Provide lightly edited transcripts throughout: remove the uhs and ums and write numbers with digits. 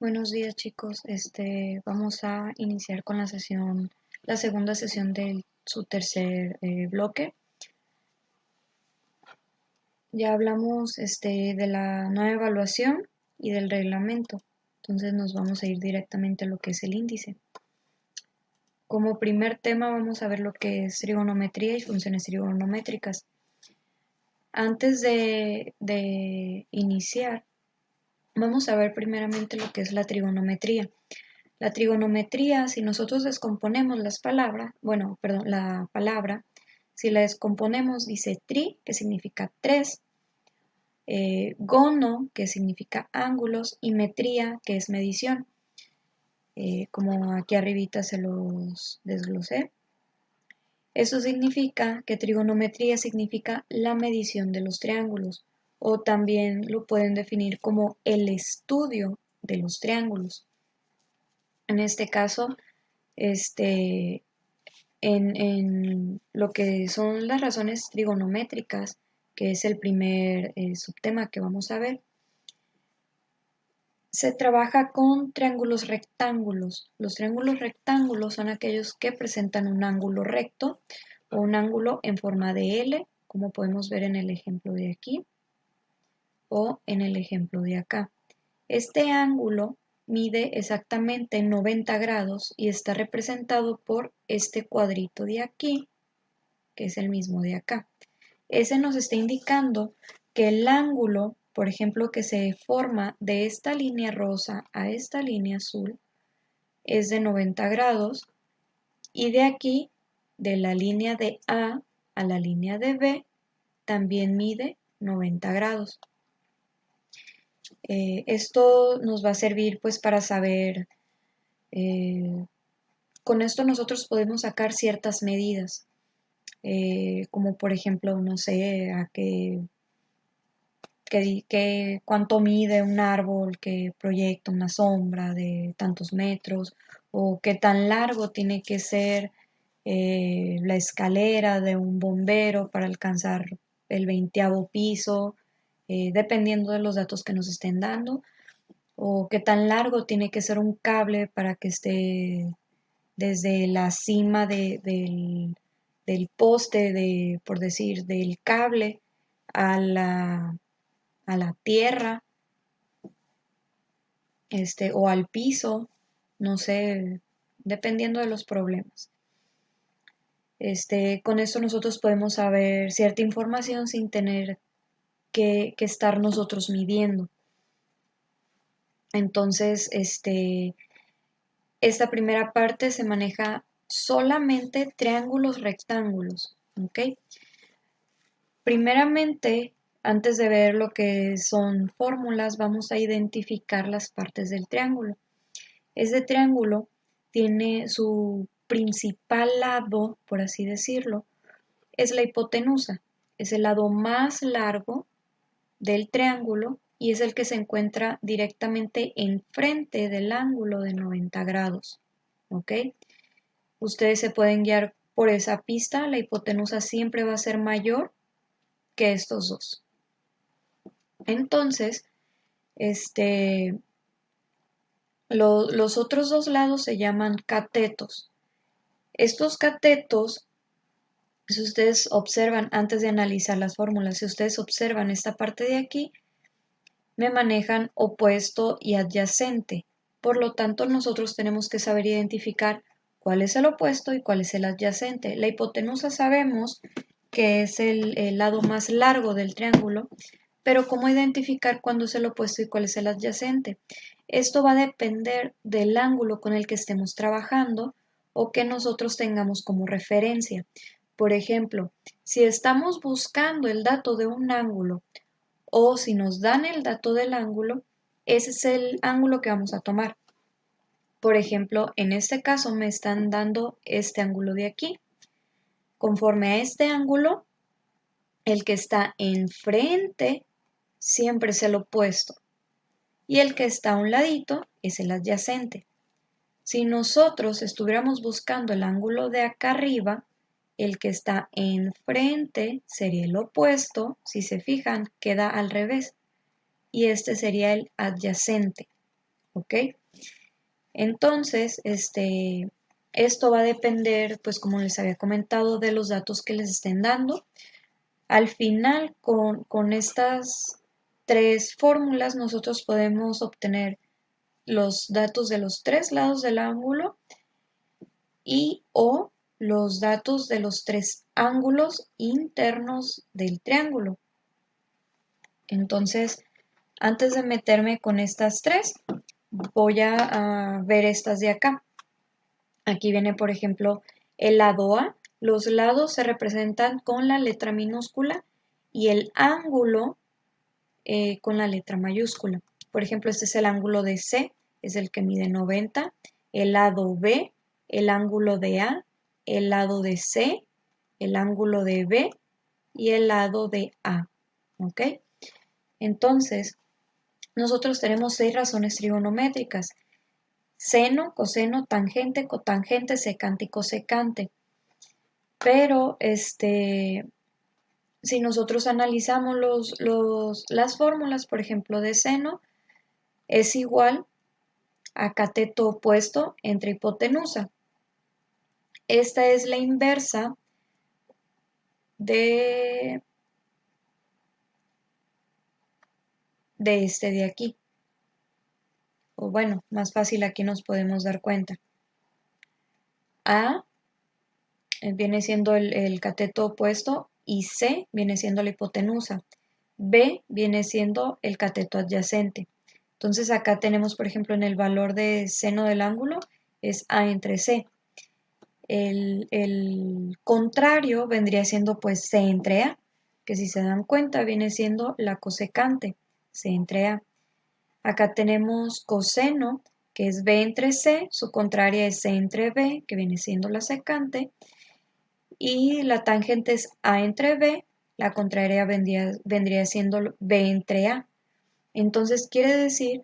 Buenos días chicos, vamos a iniciar con la segunda sesión de su tercer bloque. Ya hablamos de la nueva evaluación y del reglamento, entonces nos vamos a ir directamente a lo que es el índice. Como primer tema vamos a ver lo que es trigonometría y funciones trigonométricas. Antes de iniciar, vamos a ver primeramente lo que es la trigonometría. La trigonometría, si nosotros descomponemos la palabra, si la descomponemos, dice tri, que significa tres, gono, que significa ángulos, y metría, que es medición, como aquí arribita se los desglosé. Eso significa que trigonometría significa la medición de los triángulos, o también lo pueden definir como el estudio de los triángulos. En este caso, este, en lo que son las razones trigonométricas, que es el primer subtema que vamos a ver, se trabaja con triángulos rectángulos. Los triángulos rectángulos son aquellos que presentan un ángulo recto o un ángulo en forma de L, como podemos ver en el ejemplo de aquí o en el ejemplo de acá. Este ángulo mide exactamente 90 grados y está representado por este cuadrito de aquí, que es el mismo de acá. Ese nos está indicando que el ángulo, por ejemplo, que se forma de esta línea rosa a esta línea azul, es de 90 grados y de aquí, de la línea de A a la línea de B, también mide 90 grados. Esto nos va a servir pues para saber, con esto nosotros podemos sacar ciertas medidas, como por ejemplo, no sé, cuánto mide un árbol que proyecta una sombra de tantos metros, o qué tan largo tiene que ser la escalera de un bombero para alcanzar el 20º piso, dependiendo de los datos que nos estén dando, o qué tan largo tiene que ser un cable para que esté desde la cima del poste, por decir, del cable a la tierra, o al piso, no sé, dependiendo de los problemas. Con esto nosotros podemos saber cierta información sin tener que estar nosotros midiendo. Entonces, esta primera parte se maneja solamente triángulos rectángulos, ¿ok? Primeramente, antes de ver lo que son fórmulas, vamos a identificar las partes del triángulo. Este triángulo tiene su principal lado, por así decirlo, es la hipotenusa. Es el lado más largo del triángulo y es el que se encuentra directamente enfrente del ángulo de 90 grados. ¿Ok? Ustedes se pueden guiar por esa pista. La hipotenusa siempre va a ser mayor que estos dos. Entonces, los otros dos lados se llaman catetos. Estos catetos, si ustedes observan antes de analizar las fórmulas, si ustedes observan esta parte de aquí, me manejan opuesto y adyacente. Por lo tanto, nosotros tenemos que saber identificar cuál es el opuesto y cuál es el adyacente. La hipotenusa sabemos que es el lado más largo del triángulo, pero ¿cómo identificar cuándo es el opuesto y cuál es el adyacente? Esto va a depender del ángulo con el que estemos trabajando o que nosotros tengamos como referencia. Por ejemplo, si estamos buscando el dato de un ángulo o si nos dan el dato del ángulo, ese es el ángulo que vamos a tomar. Por ejemplo, en este caso me están dando este ángulo de aquí. Conforme a este ángulo, el que está enfrente siempre es el opuesto y el que está a un ladito es el adyacente. Si nosotros estuviéramos buscando el ángulo de acá arriba, el que está enfrente sería el opuesto. Si se fijan, queda al revés y este sería el adyacente. ¿ok? Entonces, esto va a depender, pues como les había comentado, de los datos que les estén dando. Al final, con estas tres fórmulas, nosotros podemos obtener los datos de los tres lados del ángulo y o los datos de los tres ángulos internos del triángulo. Entonces, antes de meterme con estas tres, voy a ver estas de acá. Aquí viene, por ejemplo, el lado A. Los lados se representan con la letra minúscula y el ángulo con la letra mayúscula. Por ejemplo, este es el ángulo de C, es el que mide 90. El lado B, el ángulo de A, el lado de C, el ángulo de B y el lado de A. ¿Ok? Entonces, nosotros tenemos 6 razones trigonométricas: seno, coseno, tangente, cotangente, secante y cosecante. Pero si nosotros analizamos las fórmulas, por ejemplo, de seno, es igual a cateto opuesto entre hipotenusa. Esta es la inversa de este de aquí. O bueno, más fácil aquí nos podemos dar cuenta. A viene siendo el cateto opuesto y C viene siendo la hipotenusa. B viene siendo el cateto adyacente. Entonces acá tenemos, por ejemplo, en el valor de seno del ángulo es A entre C. El contrario vendría siendo pues C entre A, que si se dan cuenta viene siendo la cosecante, C entre A. Acá tenemos coseno, que es B entre C, su contraria es C entre B, que viene siendo la secante, y la tangente es A entre B, la contraria vendría siendo B entre A. Entonces quiere decir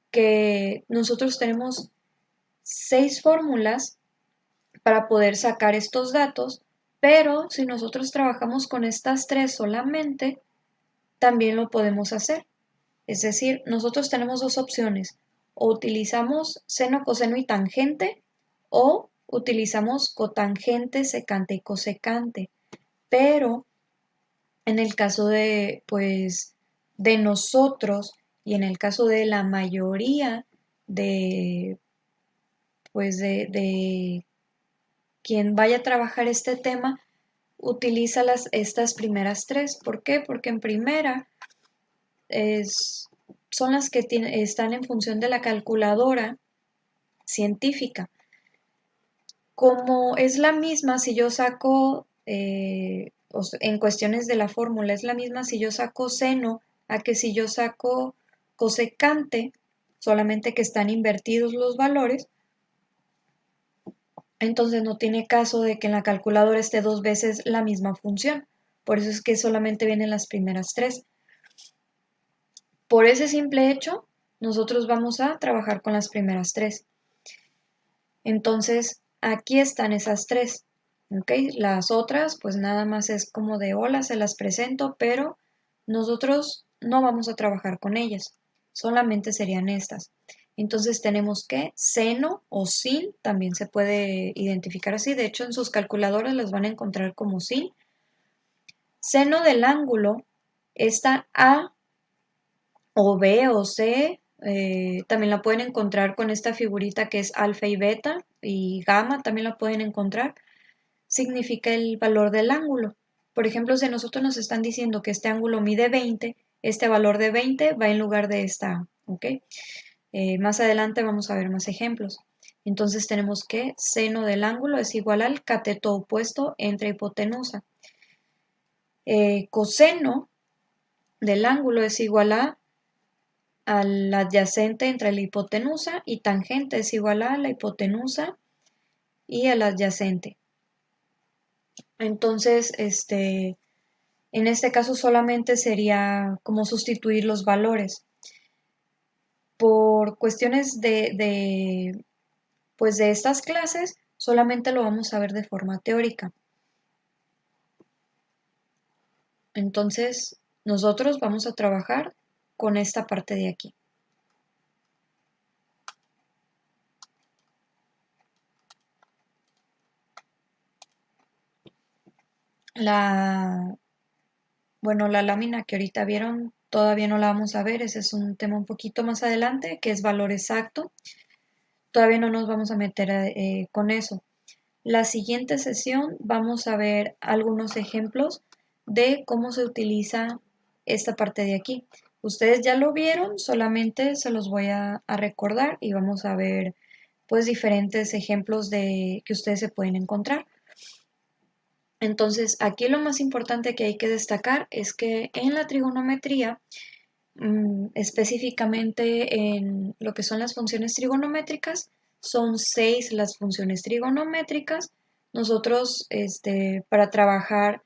que nosotros tenemos 6 fórmulas para poder sacar estos datos, pero si nosotros trabajamos con estas tres solamente, también lo podemos hacer. Es decir, nosotros tenemos dos opciones: o utilizamos seno, coseno y tangente, o utilizamos cotangente, secante y cosecante. Pero en el caso de, pues, de nosotros y en el caso de la mayoría de, pues, de quien vaya a trabajar este tema, utiliza estas primeras tres. ¿Por qué? Porque en primera son las que están en función de la calculadora científica. Como es la misma si yo saco, en cuestiones de la fórmula, es la misma si yo saco seno a que si yo saco cosecante, solamente que están invertidos los valores. Entonces no tiene caso de que en la calculadora esté dos veces la misma función. Por eso es que solamente vienen las primeras tres. Por ese simple hecho, nosotros vamos a trabajar con las primeras tres. Entonces, aquí están esas tres. ¿Ok? Las otras, pues nada más es como de hola, se las presento, pero nosotros no vamos a trabajar con ellas. Solamente serían estas. Entonces tenemos que seno o sin, también se puede identificar así. De hecho, en sus calculadoras las van a encontrar como sin. Seno del ángulo, esta A o B o C, también la pueden encontrar con esta figurita que es alfa y beta, y gamma también la pueden encontrar. Significa el valor del ángulo. Por ejemplo, si nosotros nos están diciendo que este ángulo mide 20, este valor de 20 va en lugar de esta A, ¿ok? Más adelante vamos a ver más ejemplos. Entonces tenemos que seno del ángulo es igual al cateto opuesto entre hipotenusa. Coseno del ángulo es igual al adyacente entre la hipotenusa, y tangente es igual a la hipotenusa y al adyacente. Entonces, en este caso solamente sería como sustituir los valores. Por cuestiones pues de estas clases, solamente lo vamos a ver de forma teórica. Entonces, nosotros vamos a trabajar con esta parte de aquí. La, bueno, la lámina que ahorita vieron todavía no la vamos a ver, ese es un tema un poquito más adelante, que es valor exacto. Todavía no nos vamos a meter con eso. La siguiente sesión vamos a ver algunos ejemplos de cómo se utiliza esta parte de aquí. Ustedes ya lo vieron, solamente se los voy a recordar y vamos a ver pues diferentes ejemplos de que ustedes se pueden encontrar. Entonces, aquí lo más importante que hay que destacar es que en la trigonometría, específicamente en lo que son las funciones trigonométricas, son 6 las funciones trigonométricas. Nosotros, para trabajar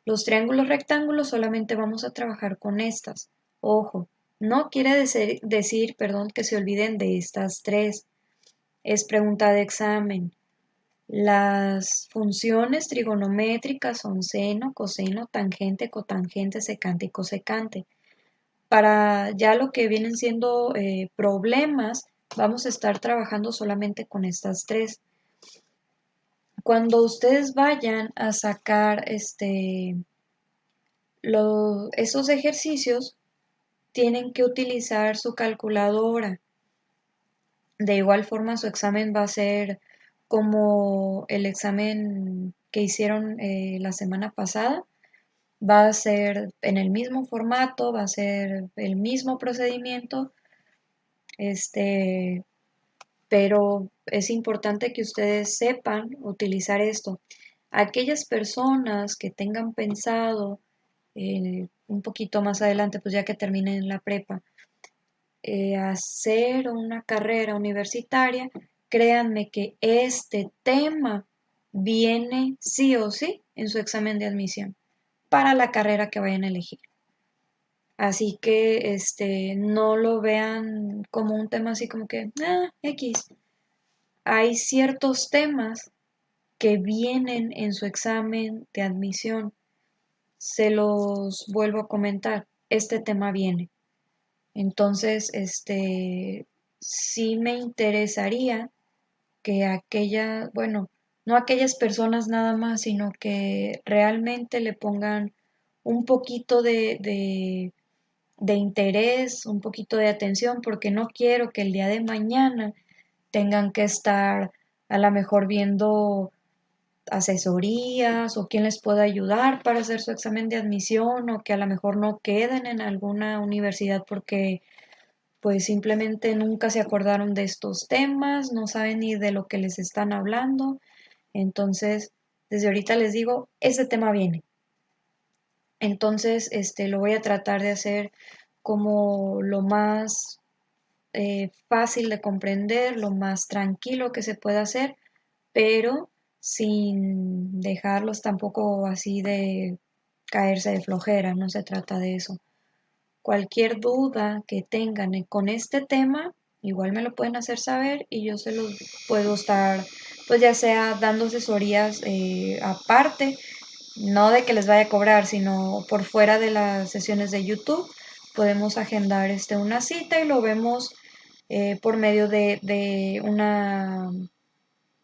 los triángulos rectángulos, solamente vamos a trabajar con estas. Ojo, no quiere decir, perdón, que se olviden de estas 3. Es pregunta de examen. Las funciones trigonométricas son seno, coseno, tangente, cotangente, secante y cosecante. Para ya lo que vienen siendo problemas, vamos a estar trabajando solamente con estas 3. Cuando ustedes vayan a sacar esos ejercicios, tienen que utilizar su calculadora. De igual forma, su examen va a ser como el examen que hicieron la semana pasada. Va a ser en el mismo formato, va a ser el mismo procedimiento, este, pero es importante que ustedes sepan utilizar esto. Aquellas personas que tengan pensado un poquito más adelante, pues ya que terminen la prepa, hacer una carrera universitaria, créanme que este tema viene sí o sí en su examen de admisión para la carrera que vayan a elegir. Así que no lo vean como un tema así como que, X. Hay ciertos temas que vienen en su examen de admisión. Se los vuelvo a comentar. Este tema viene. Entonces, sí me interesaría que bueno, no aquellas personas nada más, sino que realmente le pongan un poquito de interés, un poquito de atención, porque no quiero que el día de mañana tengan que estar a lo mejor viendo asesorías o quién les pueda ayudar para hacer su examen de admisión o que a lo mejor no queden en alguna universidad porque pues simplemente nunca se acordaron de estos temas, no saben ni de lo que les están hablando. Entonces, desde ahorita les digo, ese tema viene. Entonces, lo voy a tratar de hacer como lo más fácil de comprender, lo más tranquilo que se pueda hacer, pero sin dejarlos tampoco así de caerse de flojera, no se trata de eso. Cualquier duda que tengan con este tema, igual me lo pueden hacer saber y yo se los puedo estar, pues ya sea dando asesorías aparte, no de que les vaya a cobrar, sino por fuera de las sesiones de YouTube. Podemos agendar una cita y lo vemos por medio de una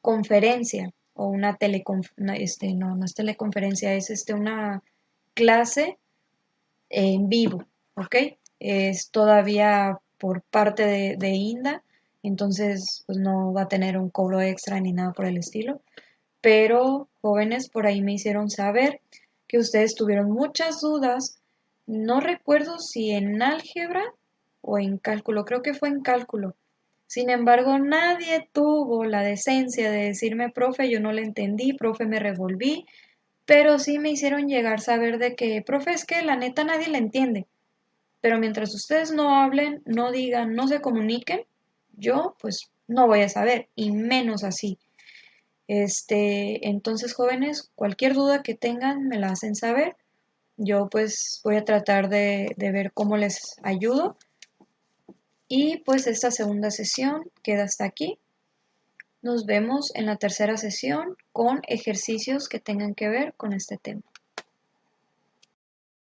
conferencia o una teleconferencia, no es teleconferencia, es una clase en vivo, ¿ok? Es todavía por parte de INDA, entonces pues no va a tener un cobro extra ni nada por el estilo, pero jóvenes por ahí me hicieron saber que ustedes tuvieron muchas dudas, no recuerdo si en álgebra o en cálculo, creo que fue en cálculo. Sin embargo, nadie tuvo la decencia de decirme, profe, yo no le entendí, profe, me revolví, pero sí me hicieron llegar a saber de que, profe, es que la neta nadie le entiende. Pero mientras ustedes no hablen, no digan, no se comuniquen, yo pues no voy a saber, y menos así. Entonces, jóvenes, cualquier duda que tengan, me la hacen saber. Yo pues voy a tratar de ver cómo les ayudo. Y pues esta segunda sesión queda hasta aquí. Nos vemos en la tercera sesión con ejercicios que tengan que ver con este tema.